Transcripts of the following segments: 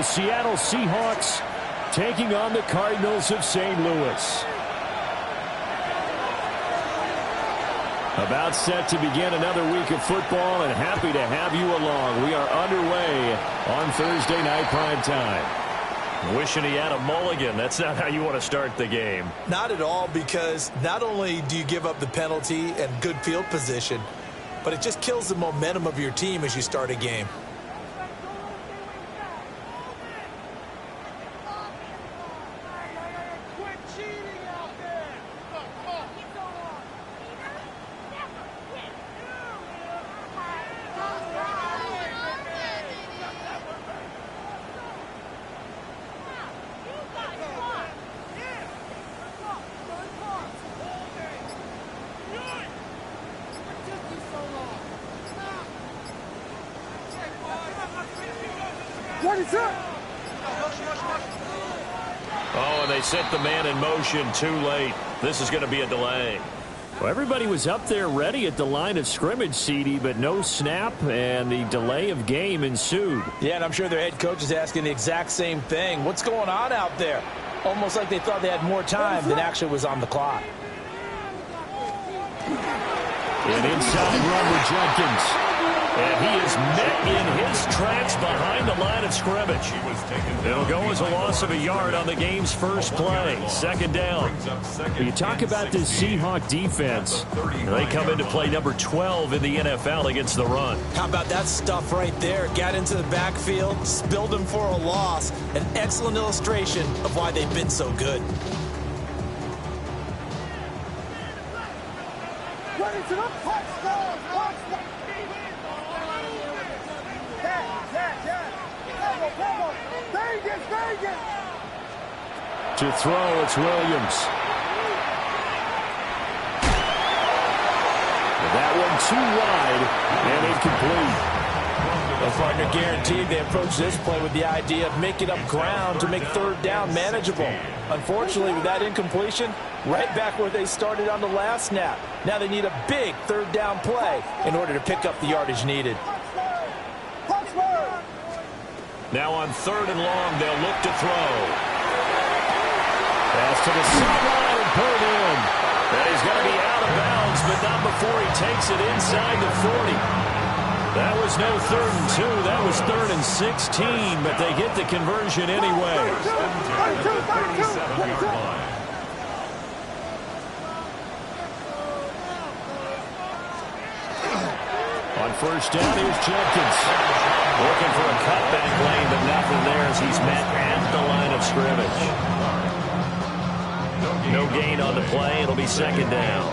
the Seattle Seahawks taking on the Cardinals of St. Louis. About set to begin another week of football, and happy to have you along. We are underway on Thursday night prime time. Wishing he had a mulligan. That's not how you want to start the game. Not at all, because not only do you give up the penalty and good field position, but it just kills the momentum of your team as you start a game. Oh, and they set the man in motion too late. This is going to be a delay. Well, everybody was up there ready at the line of scrimmage, CD, but no snap, and the delay of game ensued. Yeah, and I'm sure their head coach is asking the exact same thing. What's going on out there? Almost like they thought they had more time than actually was on the clock. An inside run with Jenkins. And he is met in his tracks behind the line of scrimmage. It'll go as a loss of a yard on the game's first play. Second down. You talk about this Seahawk defense. They come into play number 12 in the NFL against the run. How about that stuff right there? Got into the backfield, spilled him for a loss. An excellent illustration of why they've been so good. To throw, it's Williams. That one too wide and incomplete. The partner guaranteed they approach this play with the idea of making up ground to make third down manageable. Unfortunately, with that incompletion, right back where they started on the last snap. Now they need a big third down play in order to pick up the yardage needed. Now on third and long, they'll look to throw. Pass to the sideline and pulled in. And he's going to be out of bounds, but not before he takes it inside the 40. That was no 3rd and 2. That was 3rd and 16, but they get the conversion anyway. On first down, here's Jenkins. Looking for a cutback lane, but nothing there as he's met at the line of scrimmage. No gain on the play. It'll be second down.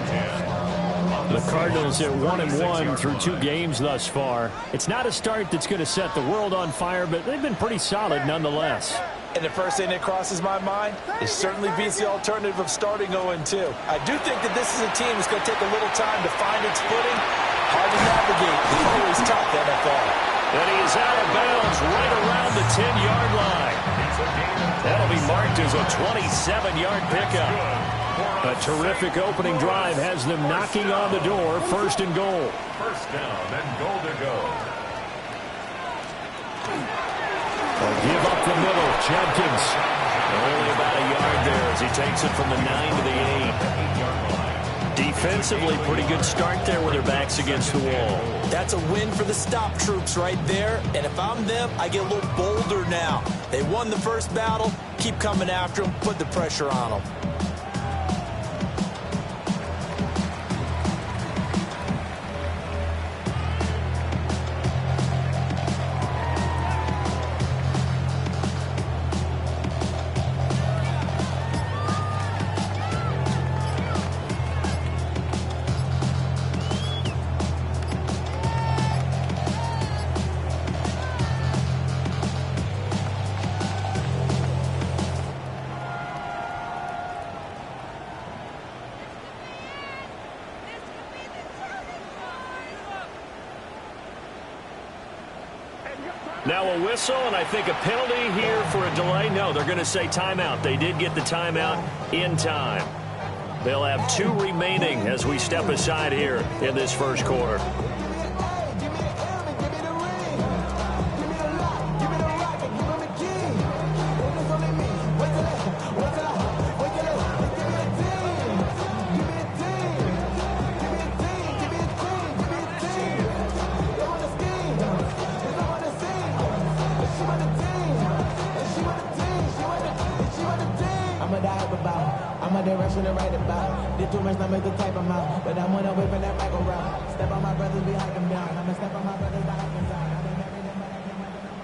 The Cardinals at 1-1 through 2 games thus far. It's not a start that's going to set the world on fire, but they've been pretty solid nonetheless. And the first thing that crosses my mind is certainly beats the alternative of starting 0-2. I do think that this is a team that's going to take a little time to find its footing. Hard to navigate. It's always tough, NFL. And he is out of bounds right around the 10-yard line. That'll be marked as a 27-yard pickup. A terrific opening drive has them knocking on the door. First and goal. First down and goal to go. They'll give up the middle. Jenkins. Only about a yard there as he takes it from the 9 to the 8. Defensively, pretty good start there with their backs against the wall. That's a win for the stop troops right there. And if I'm them, I get a little bolder now. They won the first battle. Keep coming after them. Put the pressure on them. Now a whistle, and I think a penalty here for a delay. No, they're going to say timeout. They did get the timeout in time. They'll have 2 remaining as we step aside here in this first quarter. my direction to write about. Did too much, not make the type of mouth. But I'm on the way from that Michael route. Step on my brothers, we hike them down. I'ma step on my brothers, I hike them down. I done married them, but I can't wait to know.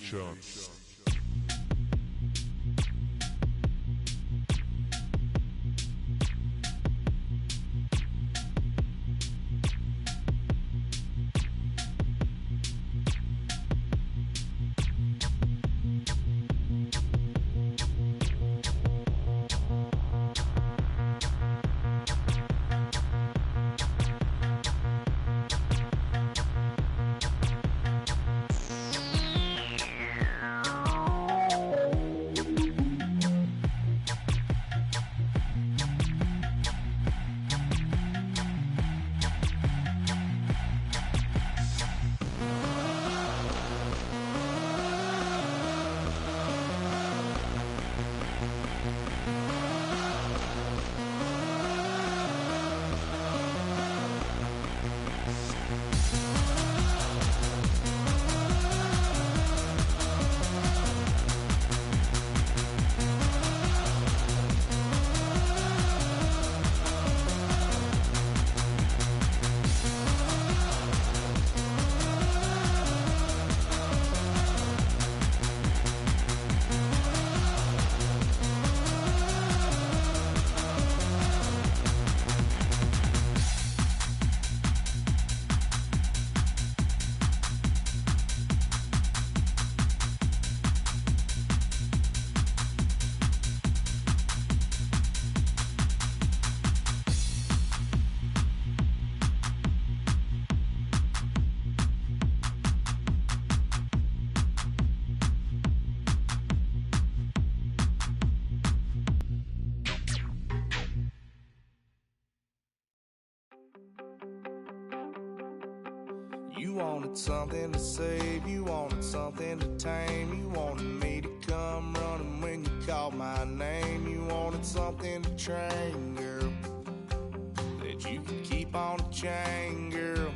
Nation. You wanted something to save, you wanted something to tame. You wanted me to come running when you called my name. You wanted something to train, girl, that you could keep on the chain, girl.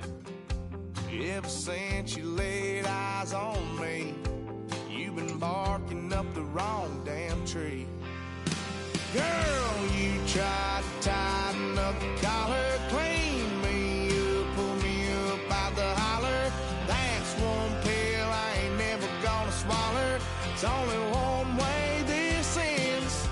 Ever since you laid eyes on me, you've been barking up the wrong damn tree. Girl, you tried to tighten up the collar, clean me up, pull me up out the holler. That's one pill I ain't never gonna swallow. It's only one way this ends.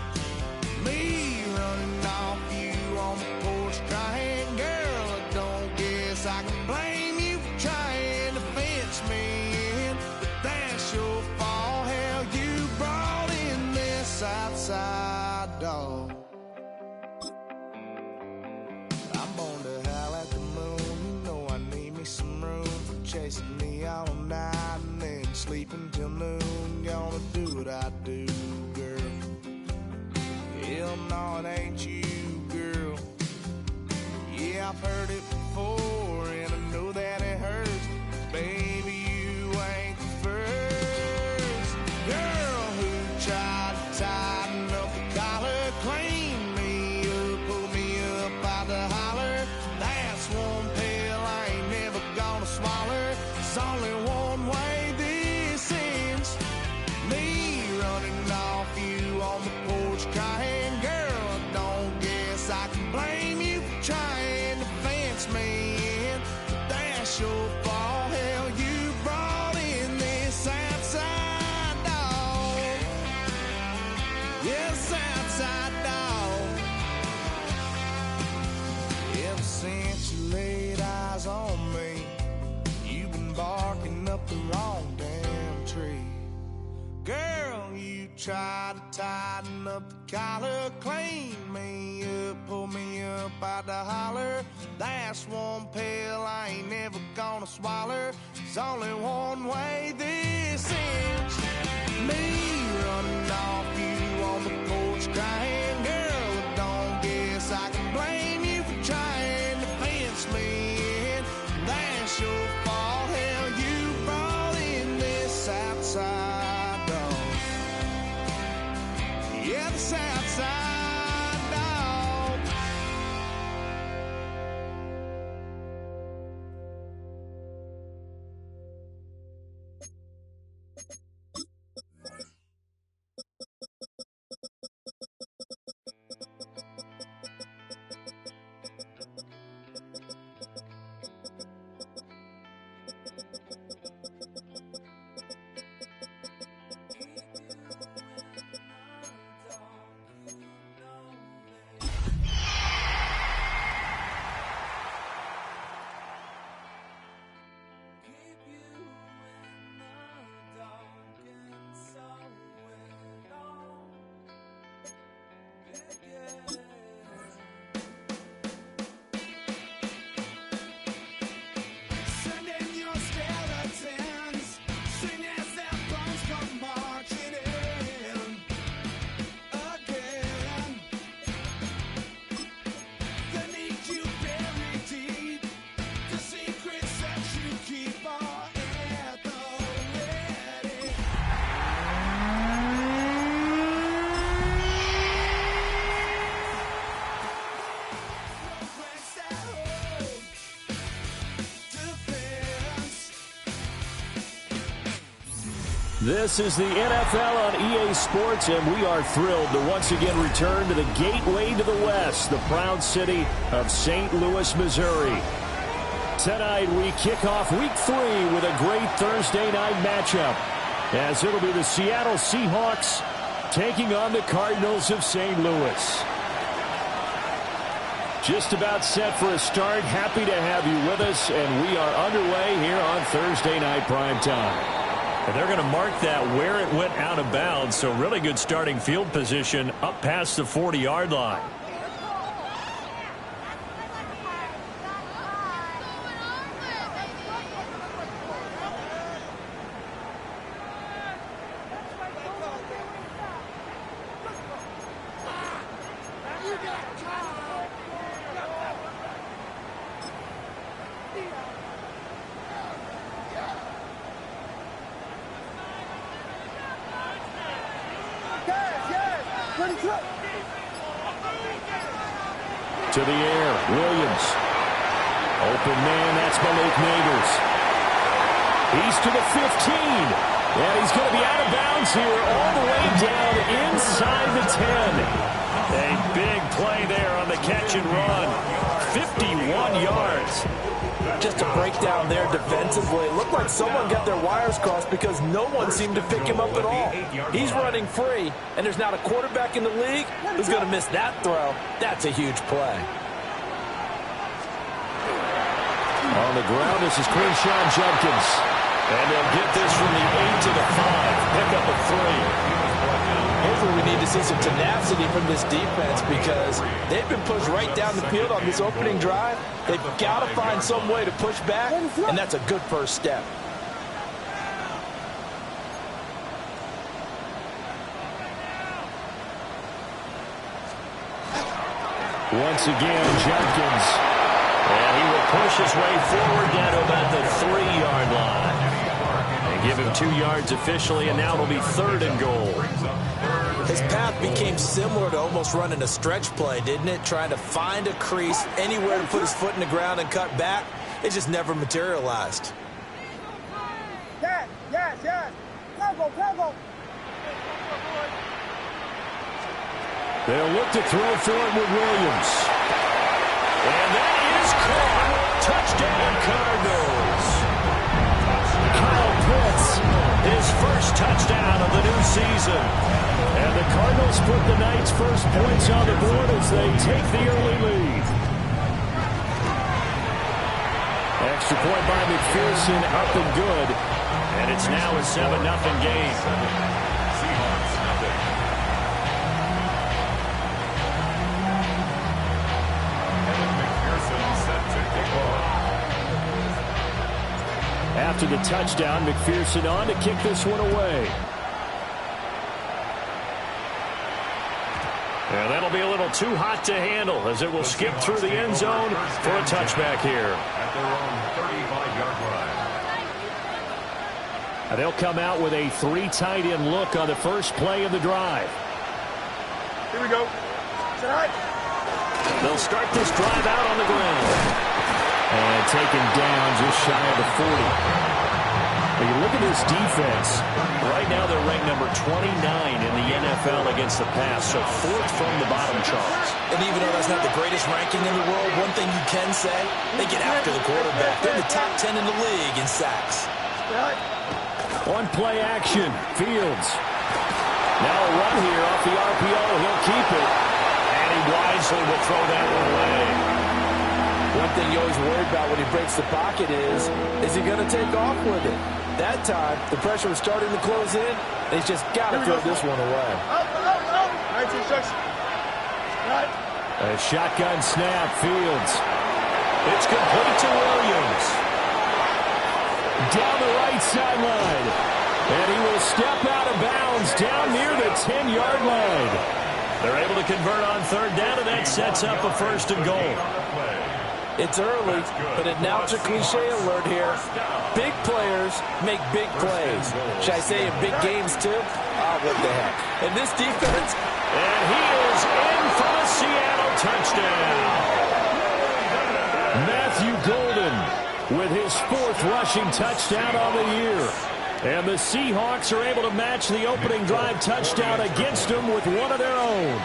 Me running off you on the porch crying. Girl, I don't guess I can blame you for trying to fence me in, but that's your fault. Hell, you brought in this outside dog. I'm born to howl at the moon. You know I need me some room for chasing me all night and then sleeping till noon. Gonna do what I do, girl. Hell no, it ain't you, girl. Yeah, I've heard it before and I know that it hurts. Baby, you ain't the first girl who tried to tighten up the collar, clean me up, pull me up out the holler. That's one pill I ain't never gonna swallow. It's only one way this ends. Me running off you on the porch crying. Girl, I don't guess I can blame you for trying to fence me in, but that's your fault. Hell, you brought in this outside dog. Yes, outside dog. Ever since you laid eyes on me, you've been barking up the wrong damn tree. Girl, you tried to tighten up the collar, clean me up, pull me up out the holler. That's one pill I ain't never gonna swallow. It's only one way this ends. Me running off you on the porch crying. Girl, I don't guess I can blame you for trying to fence me in. That's your fault. Hell, you brought in this outside dog. Yeah, this outside dog. This is the NFL on EA Sports, and we are thrilled to once again return to the gateway to the West, the proud city of St. Louis, Missouri. Tonight, we kick off Week 3 with a great Thursday night matchup, as it'll be the Seattle Seahawks taking on the Cardinals of St. Louis. Just about set for a start. Happy to have you with us, and we are underway here on Thursday Night Primetime. And they're going to mark that where it went out of bounds, so really good starting field position up past the 40-yard line. To the air, Williams. Open man, that's Malik Neighbors. He's to the 15. And he's going to be out of bounds here all the way down inside the 10. A big play there on the catch and run. 51 yards. Just a breakdown there defensively. It looked like someone got their wires crossed because no one seemed to pick him up at all. He's running free, and there's not a quarterback in the league who's going to miss that throw. That's a huge play. On the ground, this is Quinshon Judkins. And they'll get this from the 8 to the 5. Pick up a 3. Hopefully we need to see some tenacity from this defense because they've been pushed right down the field on this opening drive. They've got to find some way to push back, and that's a good first step. Once again, Judkins. And he will push his way forward down to about the 3-yard line. They give him 2 yards officially, and now it'll be 3rd and goal. His path became similar to almost running a stretch play, didn't it? Trying to find a crease, anywhere to put his foot in the ground and cut back. It just never materialized. Yes. Cover. They'll look to throw for it with Williams. And that is caught. Touchdown, Cardinals. Kyle Pitts, his first touchdown of the new season. And the Cardinals put the Knights' first points on the board as they take the early lead. Extra point by McPherson, up and good. And it's now a 7-0 game. After the touchdown, McPherson on to kick this one away. And that'll be a little too hot to handle as it will skip through the end zone for a touchback here. At their own 35-yard line. They'll come out with a 3 tight end look on the first play of the drive. Here we go. They'll start this drive out on the ground. And taken down just shy of the 40. When you look at this defense, right now they're ranked number 29 in the NFL against the pass, so 4th from the bottom charts. And even though that's not the greatest ranking in the world, one thing you can say, they get after the quarterback. They're in the top 10 in the league in sacks. On play action, Fields. Now a run here off the RPO. He'll keep it. And he wisely will throw that one away. One thing you always worry about when he breaks the pocket is he going to take off with it? That time, the pressure was starting to close in, and he's just got to throw this one away. A shotgun snap, Fields. It's complete to Williams. Down the right sideline. And he will step out of bounds down near the 10-yard line. They're able to convert on 3rd down, and that sets up a 1st and goal. It's early, but announcer cliche alert here. Big players make big plays. Should I say in big games, too? What the heck. And this defense... And he is in for a Seattle touchdown. Matthew Golden with his 4th rushing touchdown on the year. And the Seahawks are able to match the opening drive touchdown against them with one of their own.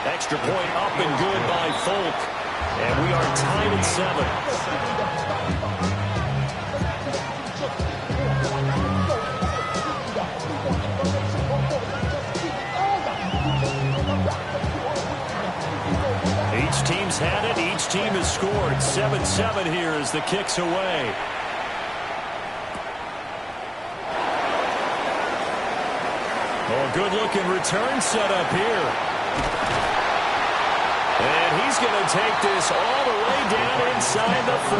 Extra point up and good by Folk. And we are tied at 7. Each team's had it. Each team has scored. 7-7 here as the kick's away. Oh, good-looking return set up here. And he's going to take this all the way down inside the 40.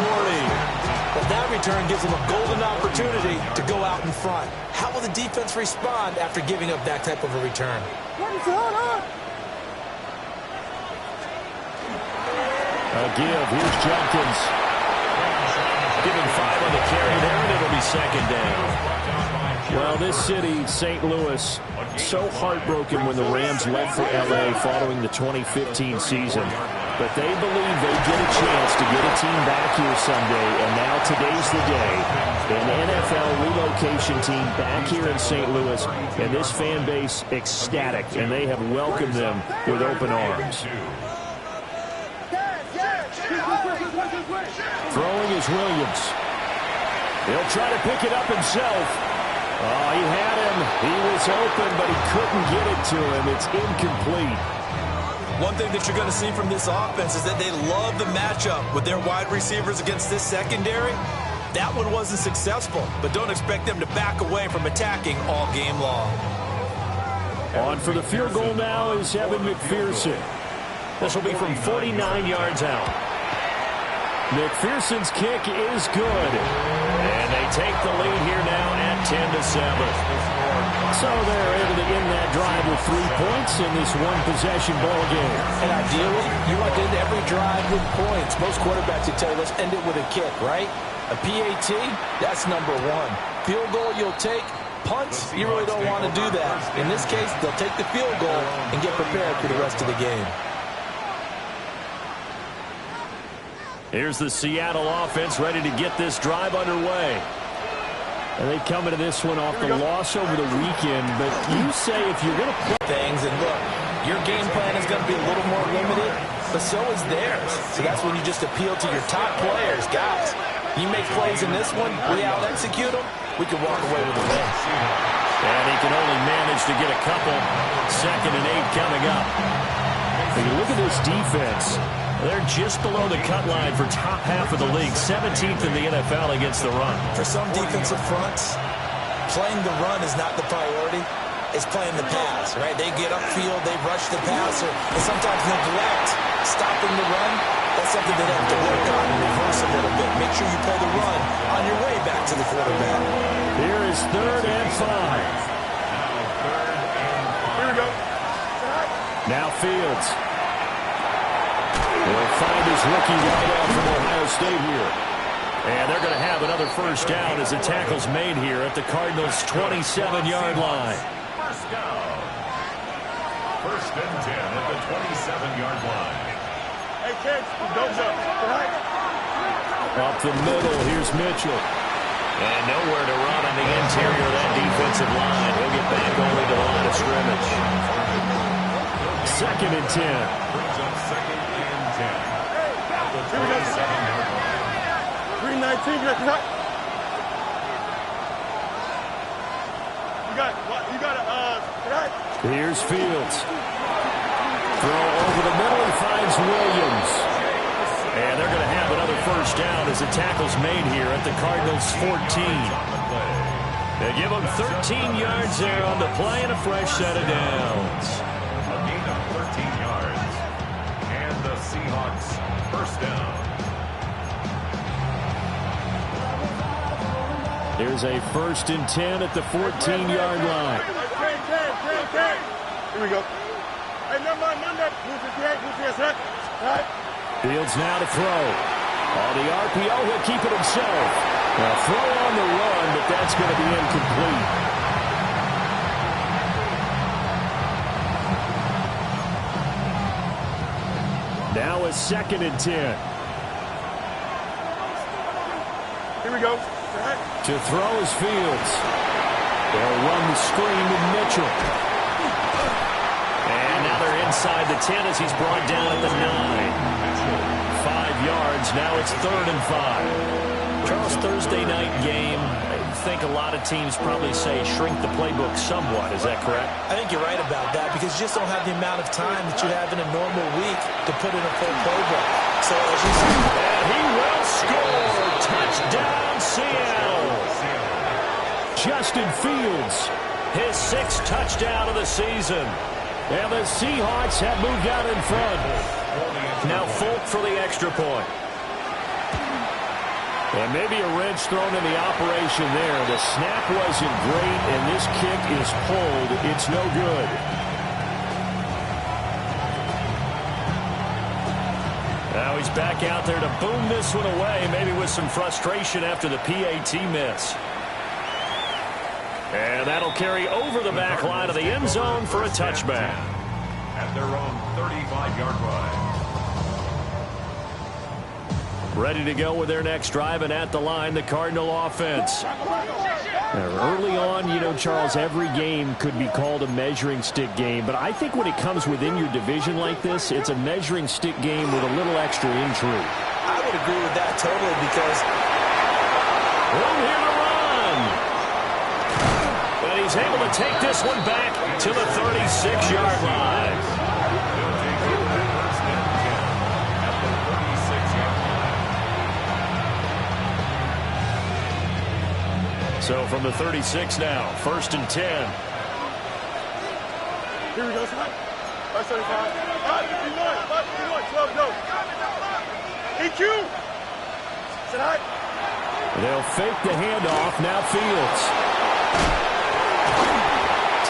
But that return gives him a golden opportunity to go out in front. How will the defense respond after giving up that type of a return? A give. Here's Judkins. Giving 5 on the carry there, and it'll be 2nd down. Well, this city, St. Louis, so heartbroken when the Rams left for L.A. following the 2015 season. But they believe they get a chance to get a team back here someday, and now today's the day. An NFL relocation team back here in St. Louis, and this fan base ecstatic, and they have welcomed them with open arms. Throwing is Williams. He'll try to pick it up himself. Oh, he had him. He was open, but he couldn't get it to him. It's incomplete. One thing that you're going to see from this offense is that they love the matchup with their wide receivers against this secondary. That one wasn't successful, but don't expect them to back away from attacking all game long. On for the field goal now is Evan McPherson. This will be from 49 yards out. McPherson's kick is good. And they take the lead here now at 10-7. So they're able to end that drive with 3 points in this one-possession ball game. And ideally, you want to end every drive with points. Most quarterbacks would tell you, let's end it with a kick, right? A PAT, that's number one. Field goal you'll take. Punts, you really don't want to do that. In this case, they'll take the field goal and get prepared for the rest of the game. Here's the Seattle offense ready to get this drive underway. And they come into this one off the loss over the weekend. But you say if you're going to play things, and look, your game plan is going to be a little more limited, but so is theirs. So that's when you just appeal to your top players. Guys, you make plays in this one, we out-execute them, we can walk away with a win. And he can only manage to get a couple. 2nd and 8 coming up. When you look at this defense, they're just below the cut line for top half of the league. 17th in the NFL against the run. For some defensive fronts, playing the run is not the priority. It's playing the pass, right? They get upfield, they rush the passer, and sometimes neglect stopping the run. That's something they have to work on and reverse a little bit. Make sure you play the run on your way back to the quarterback. Here is 3rd and 5. Here we go. Now Fields. He'll find his rookie wideout from Ohio State here. And they're going to have another first down as the tackle's made here at the Cardinals' 27-yard line. First down. 1st and 10 at the 27-yard line. Hey, kids, don't jump. Right? Up the middle, here's Mitchell. And nowhere to run on the interior of that defensive line. He'll get back only to the line of scrimmage. 2nd and 10. Brings up 2nd and 10. At the 27-yard line. 319, you got right? Here's Fields. Throw over the middle, he finds Williams. And they're going to have another first down as the tackle's made here at the Cardinals' 14. They give them 13 yards there on the play and a fresh set of downs. A gain of 13 yards. And the Seahawks first down. There's a 1st and 10 at the 14-yard line. Here we go. Hey, number. Right? Fields now to throw. On the RPO, he'll keep it himself. Now throw on the run, but that's going to be incomplete. Now a 2nd and 10. Here we go. To throw is Fields. They'll run the screen with Mitchell. And now they're inside the 10 as he's brought down at the 9. 5 yards. Now it's 3rd and 5. Charles, Thursday night game. I think a lot of teams probably say shrink the playbook somewhat. Is that correct? I think you're right about that because you just don't have the amount of time that you have in a normal week to put in a full playbook. So as you see, and he will score. Touchdown, Seattle. Justin Fields, his 6th touchdown of the season. And the Seahawks have moved out in front. Now Folk for the extra point. And maybe a wrench thrown in the operation there. The snap wasn't great, and this kick is pulled. It's no good. Now he's back out there to boom this one away, maybe with some frustration after the PAT miss. And that'll carry over the back line of the end zone for a touchback. At their own 35-yard line. Ready to go with their next drive, and at the line, the Cardinal offense. Now, early on, you know, Charles, every game could be called a measuring stick game, but I think when it comes within your division like this, it's a measuring stick game with a little extra intrigue. I would agree with that totally because room here to run. And he's able to take this one back to the 36-yard line. So from the 36 now, 1st and 10. Here we go, son. 575. 551. 12, go. EQ. Sit high. They'll fake the handoff. Now Fields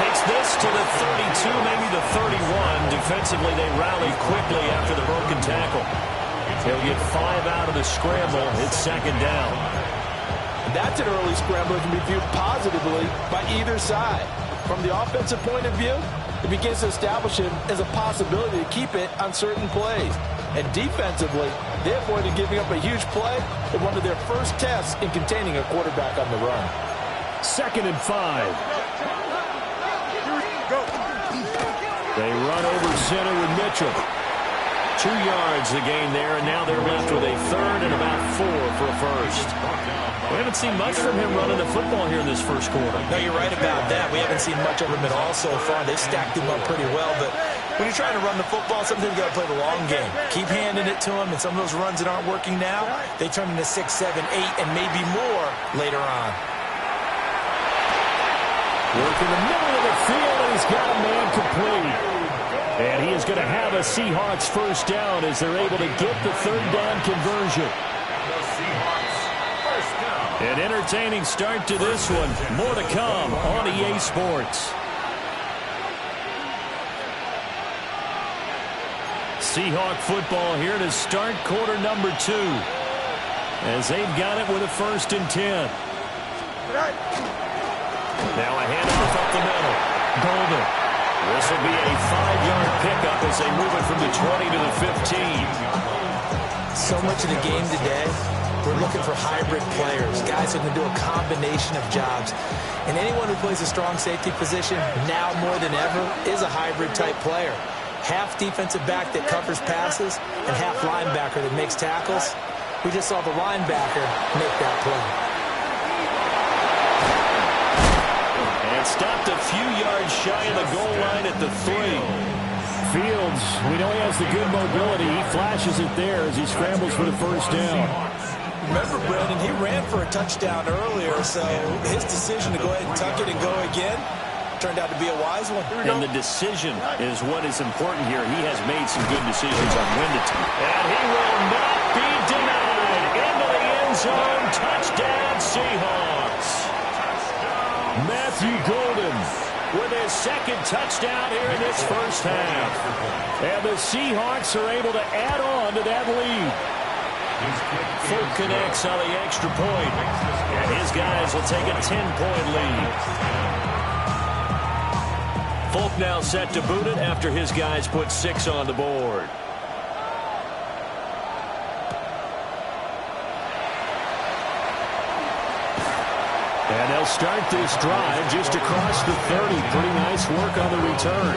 takes this to the 32, maybe the 31. Defensively, they rally quickly after the broken tackle. He'll get 5 out of the scramble. It's 2nd down. that's an early scramble that can be viewed positively by either side. From the offensive point of view, it begins to establish him as a possibility to keep it on certain plays. And defensively, they avoided giving up a huge play in one of their first tests in containing a quarterback on the run. 2nd and 5. They run over center with Mitchell. 2 yards the gain there, and now they're left with a 3rd and about 4 for a first. We haven't seen much from him running the football here in this first quarter. No, you're right about that. We haven't seen much of him at all so far. They've stacked him up pretty well, but when you're trying to run the football, sometimes you got to play the long game. Keep handing it to him, and some of those runs that aren't working now, they turn into 6, 7, 8, and maybe more later on. Work in the middle of the field, and he's got a man complete. And he is going to have a Seahawks first down as they're able to get the 3rd down conversion. An entertaining start to this one. More to come on EA Sports. Seahawk football here to start quarter number 2. As they've got it with a 1st and 10. Now a handoff up the middle. Golden. This will be a 5-yard pickup as they move it from the 20 to the 15. So much of the game today, we're looking for hybrid players, guys who can do a combination of jobs. And anyone who plays a strong safety position, now more than ever, is a hybrid-type player. Half defensive back that covers passes and half linebacker that makes tackles. We just saw the linebacker make that play. And stopped a few yards shy of the goal line at the 3. Fields, we know he has the good mobility. He flashes it there as he scrambles for the first down. Remember, Brandon, he ran for a touchdown earlier, so his decision to go ahead and tuck it and go again turned out to be a wise one. And the decision is what is important here. He has made some good decisions on when to take. And he will not be denied. Into the end zone. Touchdown, Seahawks. Matthew Golden with his 2nd touchdown here in this first half. And the Seahawks are able to add on to that lead. Folk connects on the extra point. And his guys will take a 10-point lead. Folk now set to boot it after his guys put 6 on the board. And they'll start this drive just across the 30. Pretty nice work on the return.